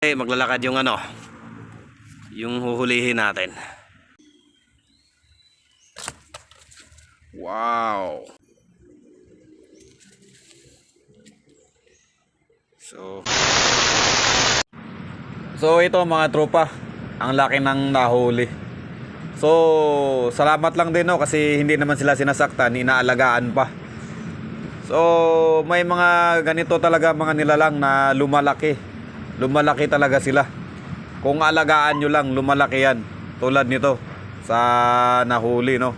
Maglalakad yung yung huhulihin natin. Wow. So ito mga tropa, ang laki ng nahuli. So salamat lang din kasi hindi naman sila sinasaktan, inaalagaan pa. So may mga ganito talaga mga nilalang na lumalaki. Lumalaki talaga sila. Kung alagaan nyo lang, lumalaki yan. Tulad nito sa nahuli, no.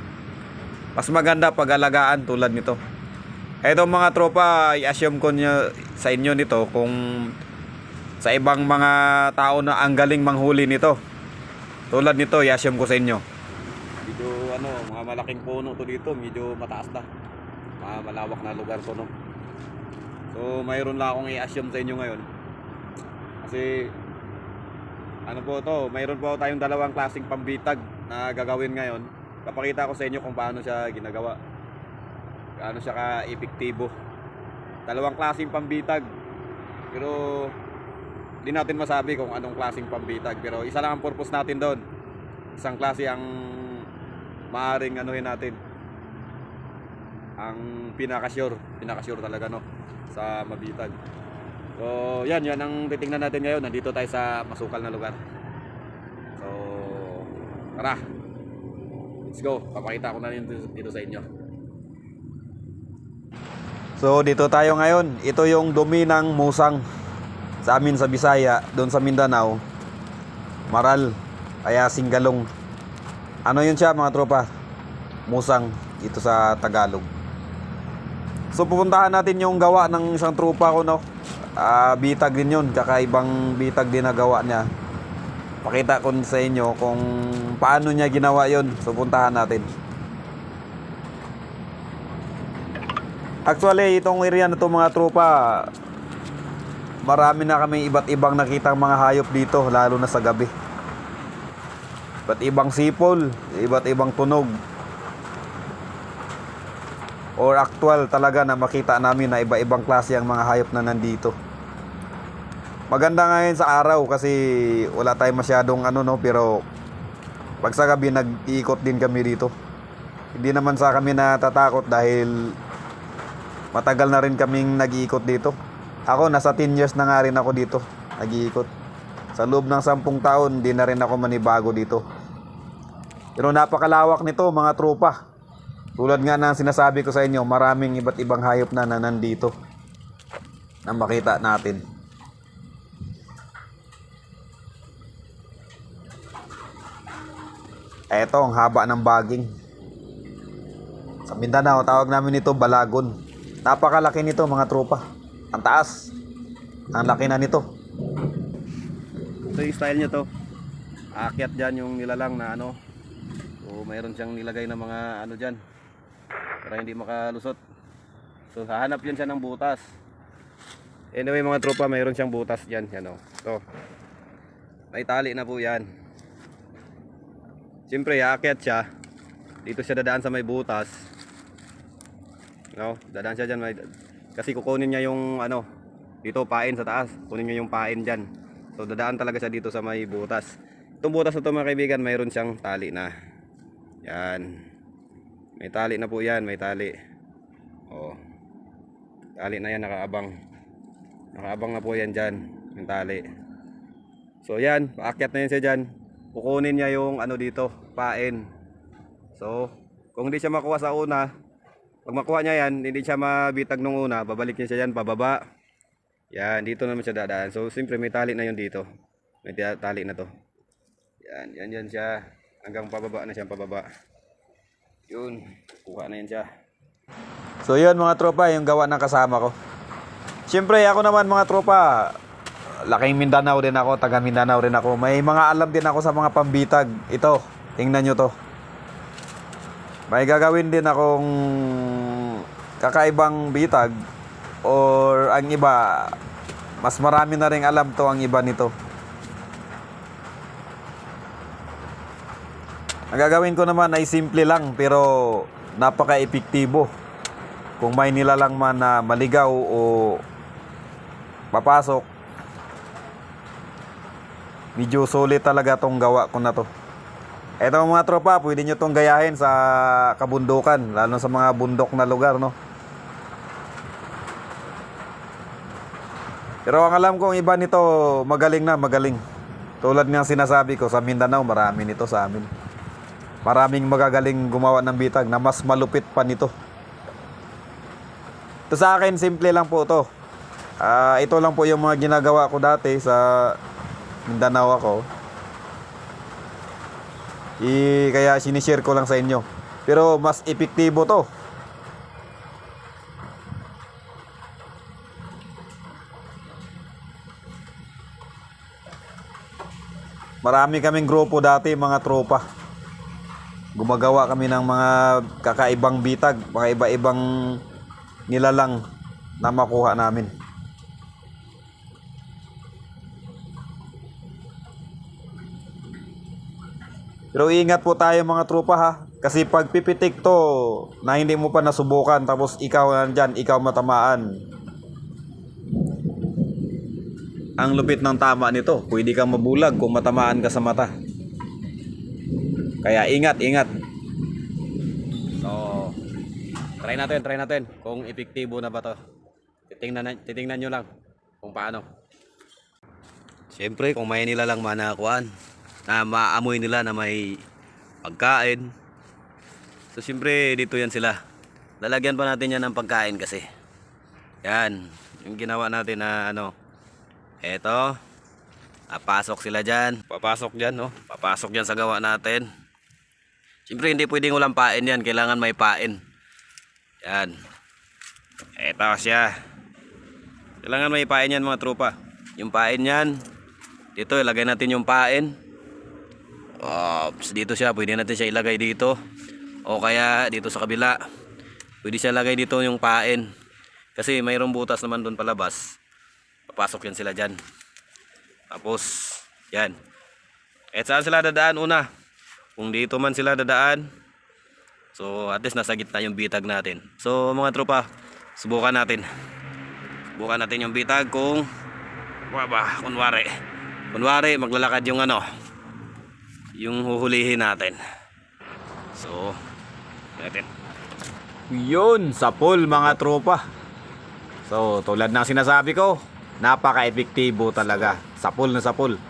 Mas maganda pag alagaan tulad nito. Eto mga tropa, i-assume ko sa inyo nito kung sa ibang mga tao na ang galing manghuli nito. Tulad nito, i-assume ko sa inyo. Medyo mga malaking puno to dito, medyo mataas na. Malawak na lugar to, no. So mayroon lang akong i-assume sa inyo ngayon. Kasi po to, mayroon po tayong dalawang klaseng pambitag na gagawin ngayon. Papakita ko sa inyo kung paano siya ginagawa, paano siya ka-epektibo. Dalawang klaseng pambitag, pero di natin masabi kung anong klaseng pambitag. Pero isa lang ang purpose natin doon. Isang klase ang maaring natin, ang pinaka-sure talaga, no, sa mabitag. So yan ang titingnan natin ngayon. Nandito tayo sa masukal na lugar. So tara, let's go. Papakita ko na rin dito sa inyo. So dito tayo ngayon. Ito yung dumi ng musang sa amin sa Bisaya. Doon sa Mindanao, maral, kaya singgalong. Ano yun siya mga tropa? Musang ito sa Tagalog. So pupuntahan natin yung gawa ng isang tropa ko, no. Bitag din yun, kakaibang bitag din na gawa niya. Pakita ko sa inyo kung paano niya ginawa yun. So puntahan natin. Actually itong area na to mga tropa, marami na kami iba't ibang nakitang mga hayop dito, lalo na sa gabi. Iba't ibang sipol, iba't ibang tunog, or actual talaga na makita namin na iba-ibang klase ang mga hayop na nandito. Maganda ngayon sa araw kasi wala tayong masyadong pero pag sa gabi nag-iikot din kami dito. Hindi naman sa kami natatakot dahil matagal na rin kaming nag-iikot dito. Ako nasa 10 years na nga rin ako dito nag-iikot. Sa loob ng 10 taon hindi na rin ako manibago dito. Pero napakalawak nito mga tropa. Tulad nga ng sinasabi ko sa inyo, maraming iba't ibang hayop na nandito na makita natin. Eto ang haba ng baging. Sa Mindanao tawag namin ito balagon. Napakalaki nito mga tropa. Ang taas. Ang laki na nito. So yung style niya to, aakyat dyan yung nilalang na So mayroon siyang nilagay na mga dyan para hindi makalusot. So hahanap yan siya ng butas. Anyway mga tropa, mayroon siyang butas dyan. So may tali na po yan. Siyempre aakyat siya. Dito siya dadaan sa may butas. Dadaan siya dyan. Kasi kukunin niya yung dito pain sa taas. Kunin niya yung pain dyan. So dadaan talaga siya dito sa may butas. Itong butas na ito mga kaibigan, mayroon siyang tali na. Yan. May tali na po yan. May tali. Tali na yan, nakaabang. Nakaabang na po yan dyan. Yung tali. So yan, paakyat na yan siya dyan. Kukunin niya yung dito, pain. So kung hindi siya makuha sa una, pag makuha niya yan, hindi siya mabitag nung una, babalik niya siya dyan, pababa. Yan, dito naman siya dadaan. So siyempre may tali na yun dito. May tali na to. Yan siya. Hanggang pababa na siya, pababa. Yun, kuha na yan siya. So yun mga tropa, yung gawa ng kasama ko. Siyempre ako naman mga tropa, laking Mindanao din ako, taga Mindanao rin ako. May mga alam din ako sa mga pambitag. Ito, tingnan nyo to. May gagawin din akong kakaibang bitag. Or ang iba, mas marami na rin alam to ang iba nito. Ang gagawin ko naman ay simple lang pero napaka-epektibo. Kung may nilalang man na maligaw o papasok, Medyo sulit talaga tong gawa ko na to. Eto mga tropa, pwede nyo tong gayahin sa kabundukan, lalo sa mga bundok na lugar, no? Pero ang alam ko, iba nito magaling na, magaling. Tulad ng sinasabi ko, sa Mindanao, marami nito sa amin. Maraming magagaling gumawa ng bitag na mas malupit pa nito. Ito sa akin, simple lang po to. Ito lang po yung mga ginagawa ko dati sa Mindanao ako. Kaya sinishare ko lang sa inyo. Pero mas epektibo to. Marami kaming grupo dati, mga tropa. Gumagawa kami ng mga kakaibang bitag, mga iba-ibang nilalang na makuha namin. Pero ingat po tayo mga tropa ha. Kasi pag pipitik to na hindi mo pa nasubukan, tapos ikaw nandyan, ikaw matamaan. Ang lupit ng tama nito, pwede kang mabulag kung matamaan ka sa mata. Kaya ingat, ingat. So, try natin kung epektibo na ba to. Titingnan nyo lang kung paano. Siyempre, kung may nila lang manakuan, na maamoy nila na may pagkain. So, siyempre, dito yan sila. Lalagyan pa natin yan ng pagkain kasi. Yan, yung ginawa natin na ano. Eto, papasok sila dyan. Papasok dyan, no? Papasok dyan sa gawa natin. Siyempre, hindi pwedeng walang pain yan. Kailangan may pain. Yan. Eto siya. Kailangan may pain yan mga tropa. Yung pain yan, dito ilagay natin yung pain. Dito siya, pwede natin siya ilagay dito. O kaya dito sa kabila. Pwede siya ilagay dito yung pain. Kasi mayroong butas naman doon palabas. Papasok yan sila dyan. Tapos, yan. At saan sila dadaan una? Kung dito man sila dadaan, so at least nasa gitna yung bitag natin. So mga tropa, subukan natin. Subukan natin yung bitag kung kunwari maglalakad yung ano, yung huhulihin natin. So, natin. Yun, sapol mga tropa. So, tulad ng sinasabi ko, napaka-epektibo talaga. Sapol na sapol.